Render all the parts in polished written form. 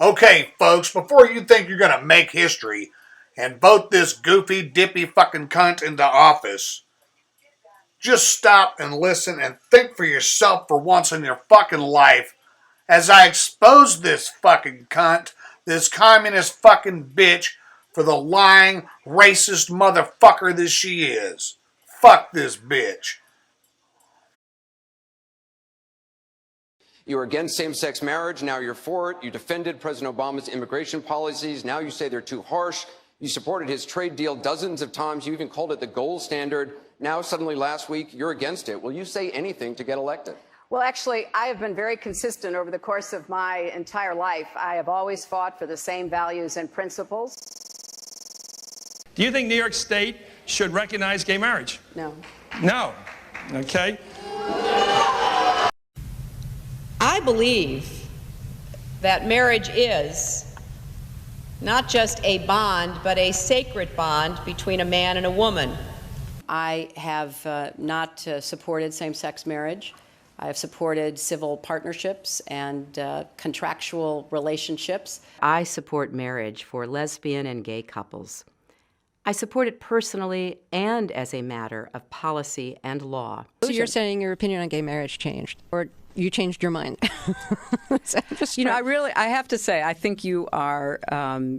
Okay, folks, before you think you're gonna make history and vote this goofy, dippy fucking cunt into office, just stop and listen and think for yourself for once in your fucking life as I expose this fucking cunt, this communist fucking bitch, for the lying, racist motherfucker that she is. Fuck this bitch. You were against same-sex marriage, now you're for it. You defended President Obama's immigration policies, now you say they're too harsh. You supported his trade deal dozens of times. You even called it the gold standard. Now, suddenly last week, you're against it. Will you say anything to get elected? Well, actually, I have been very consistent over the course of my entire life. I have always fought for the same values and principles. Do you think New York State should recognize gay marriage? No. No. Okay. I believe that marriage is not just a bond, but a sacred bond between a man and a woman. I have not supported same-sex marriage. I have supported civil partnerships and contractual relationships. I support marriage for lesbian and gay couples. I support it personally and as a matter of policy and law. So you're saying your opinion on gay marriage changed, or you changed your mind? I have to say, I think you are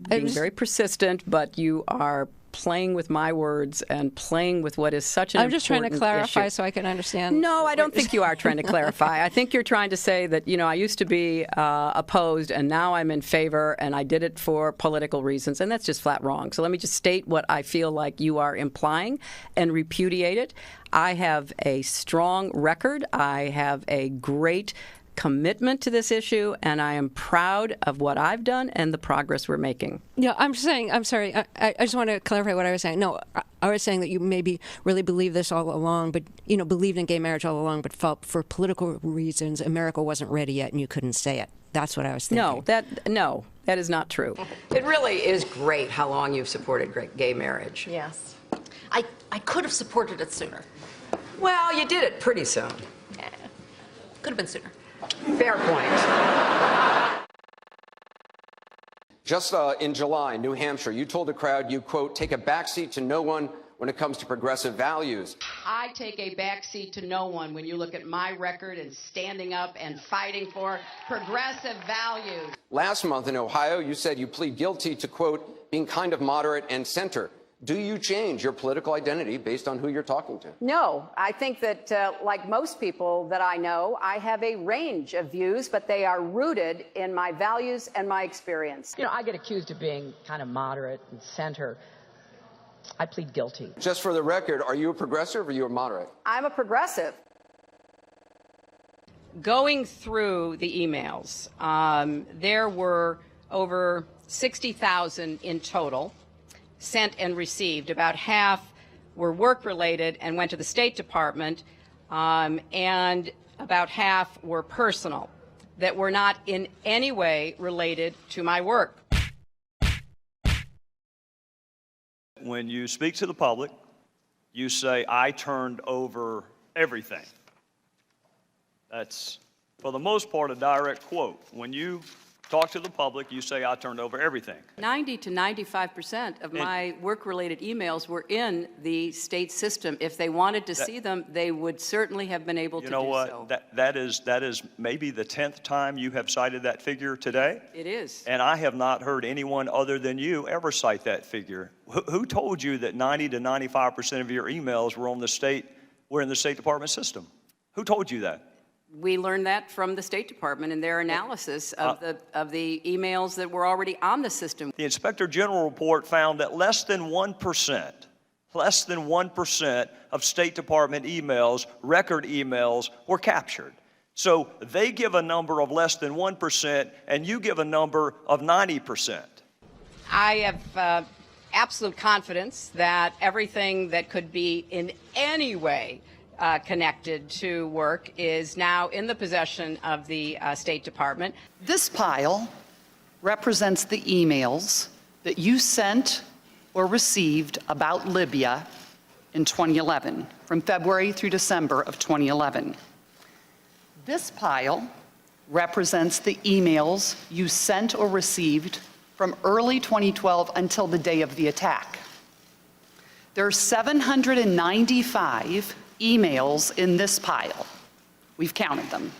being very persistent, but you are playing with my words and playing with what is such an important issue. I'm just trying to clarify so I can understand. No, I don't think you are trying to clarify. I think you're trying to say that, I used to be opposed and now I'm in favor and I did it for political reasons, and that's just flat wrong. So let me just state what I feel like you are implying and repudiate it. I have a strong record. I have a great commitment to this issue, and I am proud of what I've done and the progress we're making. Yeah, I'm sorry, I just want to clarify what I was saying. No, I was saying that you maybe really believed this all along, but, believed in gay marriage all along, but felt for political reasons America wasn't ready yet and you couldn't say it. That's what I was thinking. No, that is not true. It really is great how long you've supported gay marriage. Yes. I could have supported it sooner. Well, you did it pretty soon. Yeah. Could have been sooner. Fair point. Just in July, New Hampshire, you told the crowd you, quote, take a backseat to no one when it comes to progressive values. I take a backseat to no one when you look at my record and standing up and fighting for progressive values. Last month in Ohio, you said you plead guilty to, quote, being kind of moderate and center. Do you change your political identity based on who you're talking to? No, I think that, like most people that I know, I have a range of views, but they are rooted in my values and my experience. I get accused of being kind of moderate and center. I plead guilty. Just for the record, are you a progressive or are you a moderate? I'm a progressive. Going through the emails, there were over 60,000 in total sent and received. About half were work-related and went to the State Department, and about half were personal, that were not in any way related to my work. When you speak to the public, you say, I turned over everything. That's, for the most part, a direct quote. When you talk to the public, you say, I turned over everything. 90 to 95% of my work-related emails were in the state system. If they wanted to see them, they would certainly have been able to do so. You know what? That is maybe the 10th time you have cited that figure today. It is. And I have not heard anyone other than you ever cite that figure. Who told you that 90 to 95% of your emails were in the State Department system? Who told you that? We learned that from the State Department in their analysis of the emails that were already on the system. The Inspector General report found that less than 1% of State Department emails, record emails, were captured. So they give a number of less than 1%, and you give a number of 90%. I have absolute confidence that everything that could be in any way connected to work is now in the possession of the State Department. This pile represents the emails that you sent or received about Libya in 2011, from February through December of 2011. This pile represents the emails you sent or received from early 2012 until the day of the attack. There are 795 emails in this pile. We've counted them.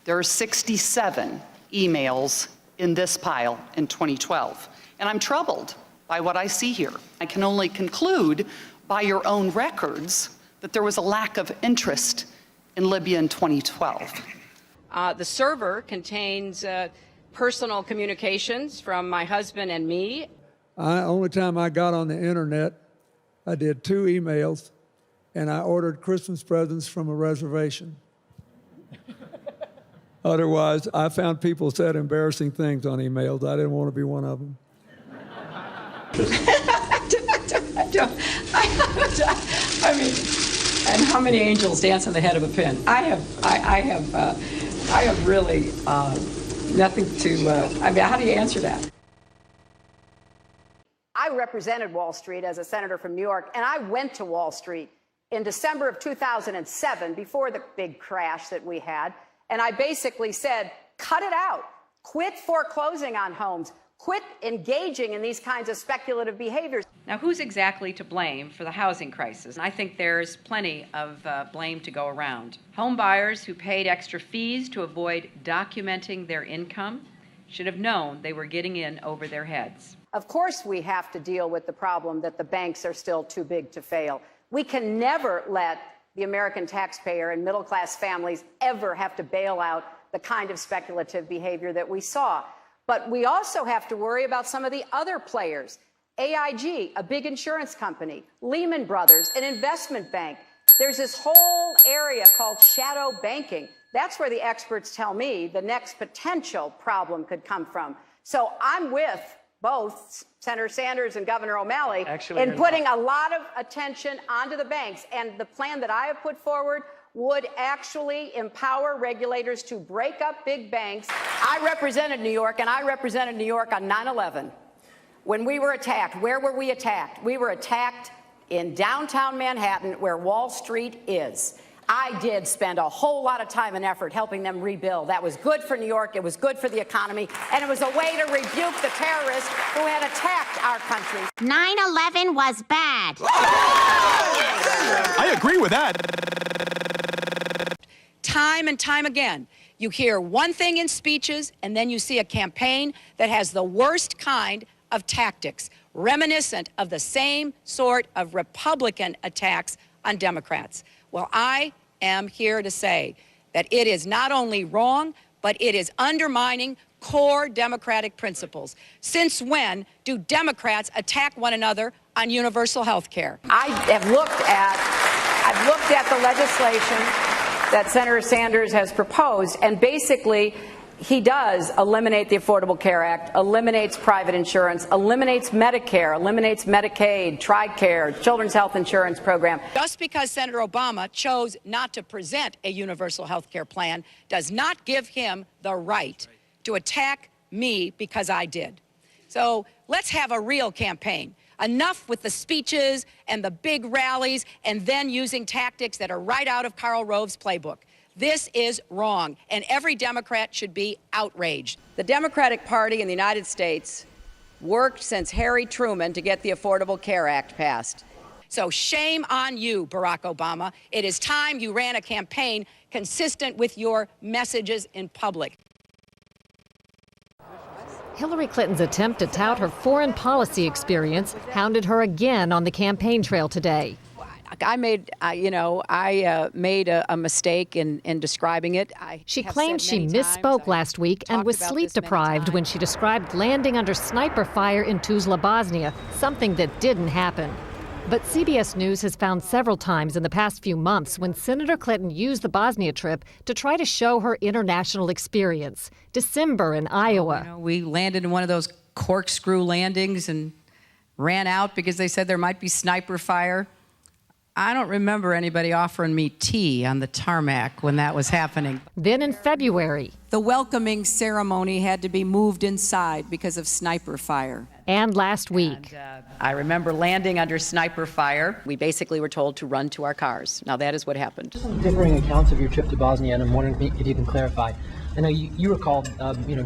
There are 67 emails in this pile in 2012. And I'm troubled by what I see here. I can only conclude by your own records that there was a lack of interest in Libya in 2012. The server contains personal communications from my husband and me. Only time I got on the internet, I did 2 emails, and I ordered Christmas presents from a reservation. Otherwise, I found people said embarrassing things on emails. I didn't want to be one of them. I mean, and how many angels dance on the head of a pin? I have really nothing to. I mean, how do you answer that? I represented Wall Street as a senator from New York, and I went to Wall Street in December of 2007, before the big crash that we had, and I basically said, cut it out. Quit foreclosing on homes. Quit engaging in these kinds of speculative behaviors. Now, who's exactly to blame for the housing crisis? I think there's plenty of blame to go around. Home buyers who paid extra fees to avoid documenting their income should have known they were getting in over their heads. Of course, we have to deal with the problem that the banks are still too big to fail. We can never let the American taxpayer and middle-class families ever have to bail out the kind of speculative behavior that we saw. But we also have to worry about some of the other players. AIG, a big insurance company, Lehman Brothers, an investment bank. There's this whole area called shadow banking. That's where the experts tell me the next potential problem could come from. So I'm with both Senator Sanders and Governor O'Malley in putting a lot of attention onto the banks. And the plan that I have put forward would actually empower regulators to break up big banks. I represented New York, and I represented New York on 9/11. When we were attacked, where were we attacked? We were attacked in downtown Manhattan, where Wall Street is. I did spend a whole lot of time and effort helping them rebuild. That was good for New York, it was good for the economy, and it was a way to rebuke the terrorists who had attacked our country. 9/11 was bad. I agree with that. Time and time again, you hear one thing in speeches, and then you see a campaign that has the worst kind of tactics, reminiscent of the same sort of Republican attacks on Democrats. Well, I am here to say that it is not only wrong, but it is undermining core democratic principles. Since when do Democrats attack one another on universal health care? I've looked at the legislation that Senator Sanders has proposed, and basically he does eliminate the Affordable Care Act, eliminates private insurance, eliminates Medicare, eliminates Medicaid, TRICARE, Children's Health Insurance Program. Just because Senator Obama chose not to present a universal health care plan does not give him the right to attack me because I did. So let's have a real campaign. Enough with the speeches and the big rallies and then using tactics that are right out of Karl Rove's playbook. This is wrong, and every Democrat should be outraged. The Democratic Party in the United States worked since Harry Truman to get the Affordable Care Act passed. So shame on you, Barack Obama. It is time you ran a campaign consistent with your messages in public. Hillary Clinton's attempt to tout her foreign policy experience hounded her again on the campaign trail today. I made a mistake in describing it. She claimed she misspoke last week and was sleep deprived when she described landing under sniper fire in Tuzla, Bosnia, something that didn't happen. But CBS News has found several times in the past few months when Senator Clinton used the Bosnia trip to try to show her international experience. December in Iowa. We landed in one of those corkscrew landings and ran out because they said there might be sniper fire. I don't remember anybody offering me tea on the tarmac when that was happening. Then in February. The welcoming ceremony had to be moved inside because of sniper fire. And last week. I remember landing under sniper fire. We basically were told to run to our cars. Now that is what happened. Differing accounts of your trip to Bosnia, and I'm wondering if you can clarify. I know you recalled,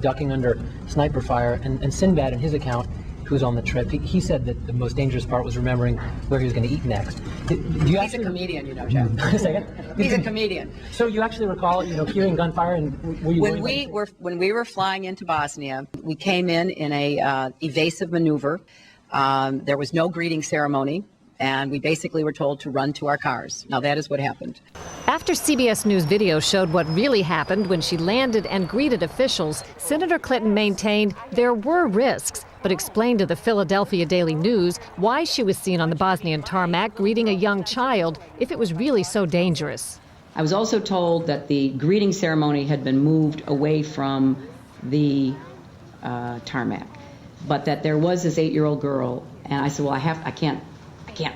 ducking under sniper fire, and Sinbad in his account, who was on the trip, he said that the most dangerous part was remembering where he was going to eat next. He's a comedian, Jeff. He's a comedian. So you actually recall, hearing gunfire, and were you when we were flying into Bosnia, we came in a evasive maneuver. There was no greeting ceremony, and we basically were told to run to our cars. Now that is what happened. After CBS News video showed what really happened when she landed and greeted officials, Senator Clinton maintained there were risks, but explained to the Philadelphia Daily News why she was seen on the Bosnian tarmac greeting a young child if it was really so dangerous. I was also told that the greeting ceremony had been moved away from the tarmac, but that there was this 8-year-old girl, and I said, well, I can't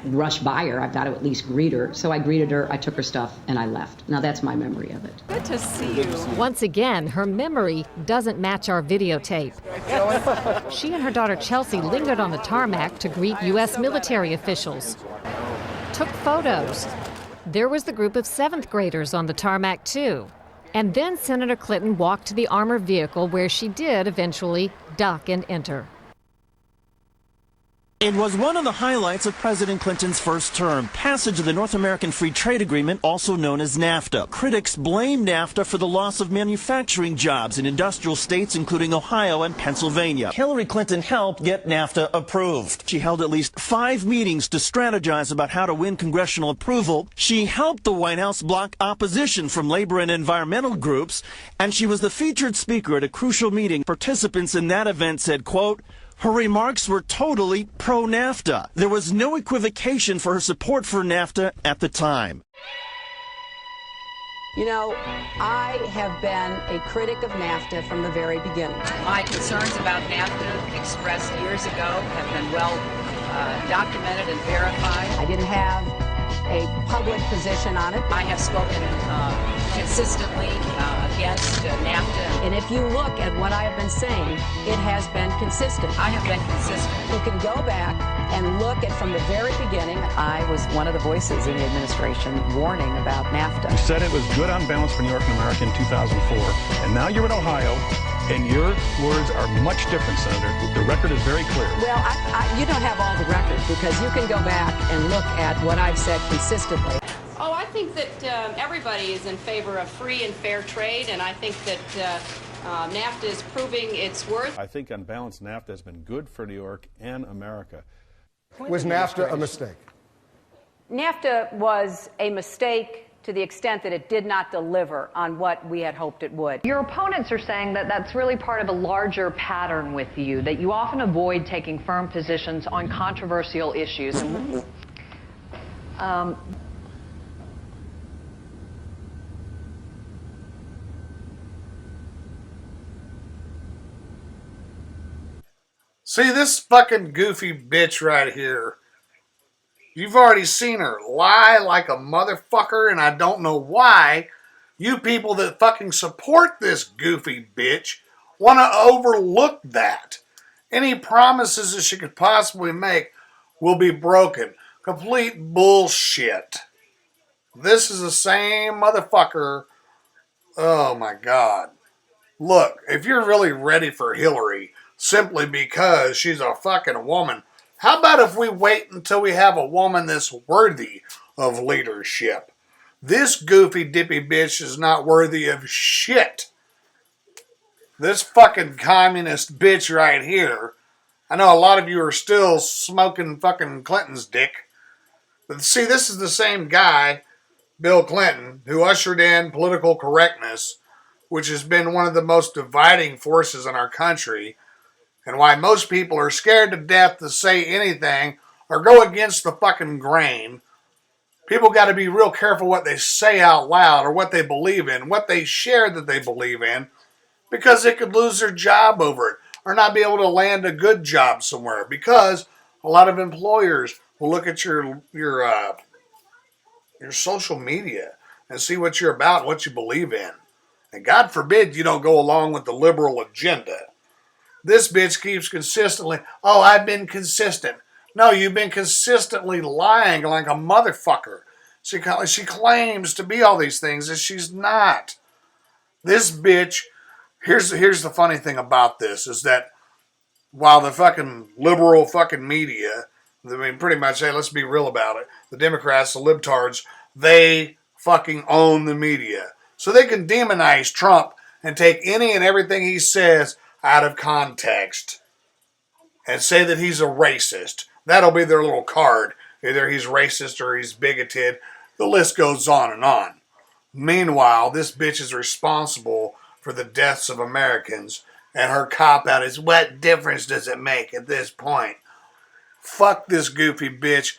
rush by her. I've got to at least greet her. So I greeted her, I took her stuff, and I left. Now that's my memory of it. Good to see you. Once again, her memory doesn't match our videotape. She and her daughter Chelsea lingered on the tarmac to greet U.S. military officials, took photos. There was the group of 7th graders on the tarmac too. And then Senator Clinton walked to the armored vehicle where she did eventually duck and enter. It was one of the highlights of President Clinton's first term, passage of the North American Free Trade Agreement, also known as NAFTA. Critics blame NAFTA for the loss of manufacturing jobs in industrial states, including Ohio and Pennsylvania. Hillary Clinton helped get NAFTA approved. She held at least 5 meetings to strategize about how to win congressional approval. She helped the White House block opposition from labor and environmental groups, and she was the featured speaker at a crucial meeting. Participants in that event said, quote, her remarks were totally pro-NAFTA. There was no equivocation for her support for NAFTA at the time. I have been a critic of NAFTA from the very beginning. My concerns about NAFTA expressed years ago have been well documented and verified. I didn't have a public position on it. I have spoken consistently against NAFTA. And if you look at what I have been saying, it has been consistent. I have been consistent. You can go back and look at from the very beginning. I was one of the voices in the administration warning about NAFTA. You said it was good on balance for New York and America in 2004, and now you're in Ohio, and your words are much different, Senator. The record is very clear. Well, you don't have all the records, because you can go back and look at what I've said consistently. Oh, I think that everybody is in favor of free and fair trade, and I think that NAFTA is proving its worth. I think on balance, NAFTA has been good for New York and America. Was NAFTA a mistake? NAFTA was a mistake to the extent that it did not deliver on what we had hoped it would. Your opponents are saying that that's really part of a larger pattern with you, that you often avoid taking firm positions on controversial issues. See, this fucking goofy bitch right here. You've already seen her lie like a motherfucker, and I don't know why you people that fucking support this goofy bitch want to overlook that. Any promises that she could possibly make will be broken. Complete bullshit. This is the same motherfucker. Oh my God. Look, if you're really ready for Hillary simply because she's a fucking woman, how about if we wait until we have a woman that's worthy of leadership? This goofy dippy bitch is not worthy of shit. This fucking communist bitch right here. I know a lot of you are still smoking fucking Clinton's dick. But see, this is the same guy, Bill Clinton, who ushered in political correctness, which has been one of the most dividing forces in our country, and why most people are scared to death to say anything or go against the fucking grain. People got to be real careful what they say out loud or what they believe in, what they share that they believe in, because they could lose their job over it or not be able to land a good job somewhere, because a lot of employers will look at your social media and see what you're about, what you believe in. And God forbid you don't go along with the liberal agenda. This bitch keeps consistently, oh, I've been consistent. No, you've been consistently lying like a motherfucker. She claims to be all these things that she's not. This bitch Here's the funny thing about this is that while the fucking liberal fucking media, I mean, pretty much, hey, let's be real about it, the Democrats, the libtards, they fucking own the media. So they can demonize Trump and take any and everything he says out of context and say that he's a racist. That'll be their little card. Either he's racist or he's bigoted. The list goes on and on. Meanwhile, this bitch is responsible for the deaths of Americans, and her cop-out is, what difference does it make at this point? Fuck this goofy bitch.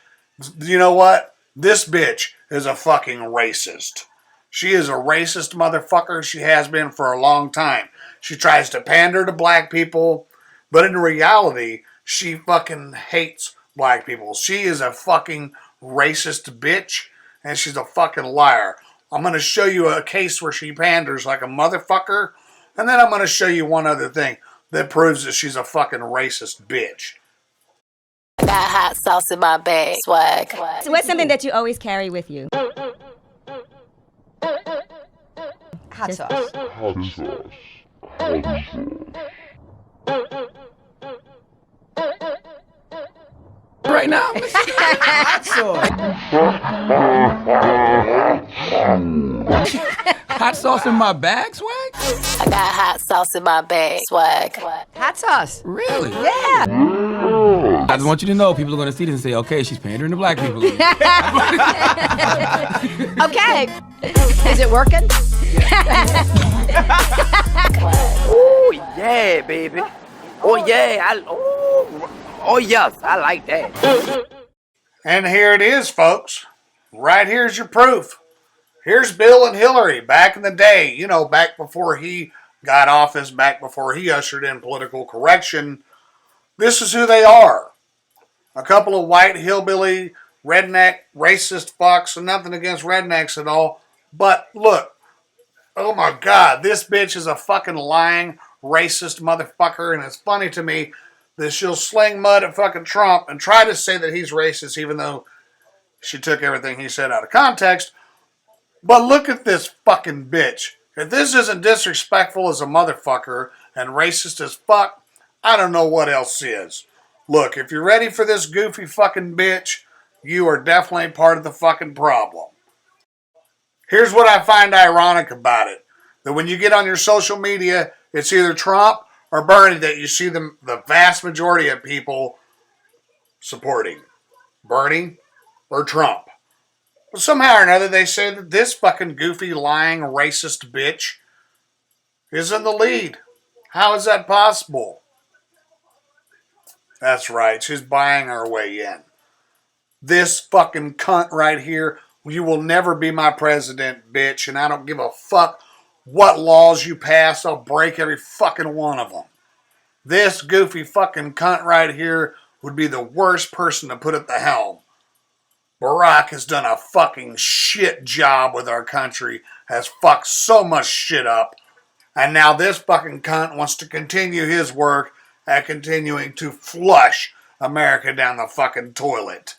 You know what? This bitch is a fucking racist. She is a racist motherfucker. She has been for a long time. She tries to pander to black people, but in reality, she fucking hates black people. She is a fucking racist bitch, and she's a fucking liar. I'm going to show you a case where she panders like a motherfucker, and then I'm going to show you one other thing that proves that she's a fucking racist bitch. I got hot sauce in my bag. Swag. So what's something that you always carry with you? Hot sauce. Hot sauce. Right now, hot sauce. Hot sauce in my bag, swag? I got hot sauce in my bag. Swag. Hot sauce. Really? Yeah. I just want you to know, people are going to see this and say, okay, she's pandering to black people. Okay. Is it working? Oh, yeah, baby. Oh, yeah. Oh, yes, I like that. And here it is, folks. Right here's your proof. Here's Bill and Hillary back in the day, you know, back before he got office, back before he ushered in political correction. This is who they are. A couple of white, hillbilly, redneck, racist fucks, and nothing against rednecks at all. But look, oh my God, this bitch is a fucking lying, racist motherfucker, and it's funny to me that she'll sling mud at fucking Trump and try to say that he's racist even though she took everything he said out of context. But look at this fucking bitch. If this isn't disrespectful as a motherfucker and racist as fuck, I don't know what else is. Look, if you're ready for this goofy fucking bitch, you are definitely part of the fucking problem. Here's what I find ironic about it. That when you get on your social media, it's either Trump or Bernie that you see the vast majority of people supporting. Bernie or Trump. But somehow or another they say that this fucking goofy, lying, racist bitch is in the lead. How is that possible? That's right, she's buying her way in. This fucking cunt right here, you will never be my president, bitch, and I don't give a fuck what laws you pass, I'll break every fucking one of them. This goofy fucking cunt right here would be the worst person to put at the helm. Barack has done a fucking shit job with our country, has fucked so much shit up, and now this fucking cunt wants to continue his work at continuing to flush America down the fucking toilet.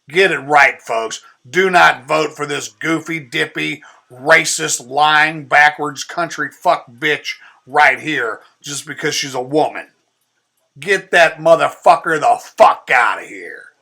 Get it right, folks. Do not vote for this goofy, dippy, racist, lying, backwards country fuck bitch right here just because she's a woman. Get that motherfucker the fuck out of here.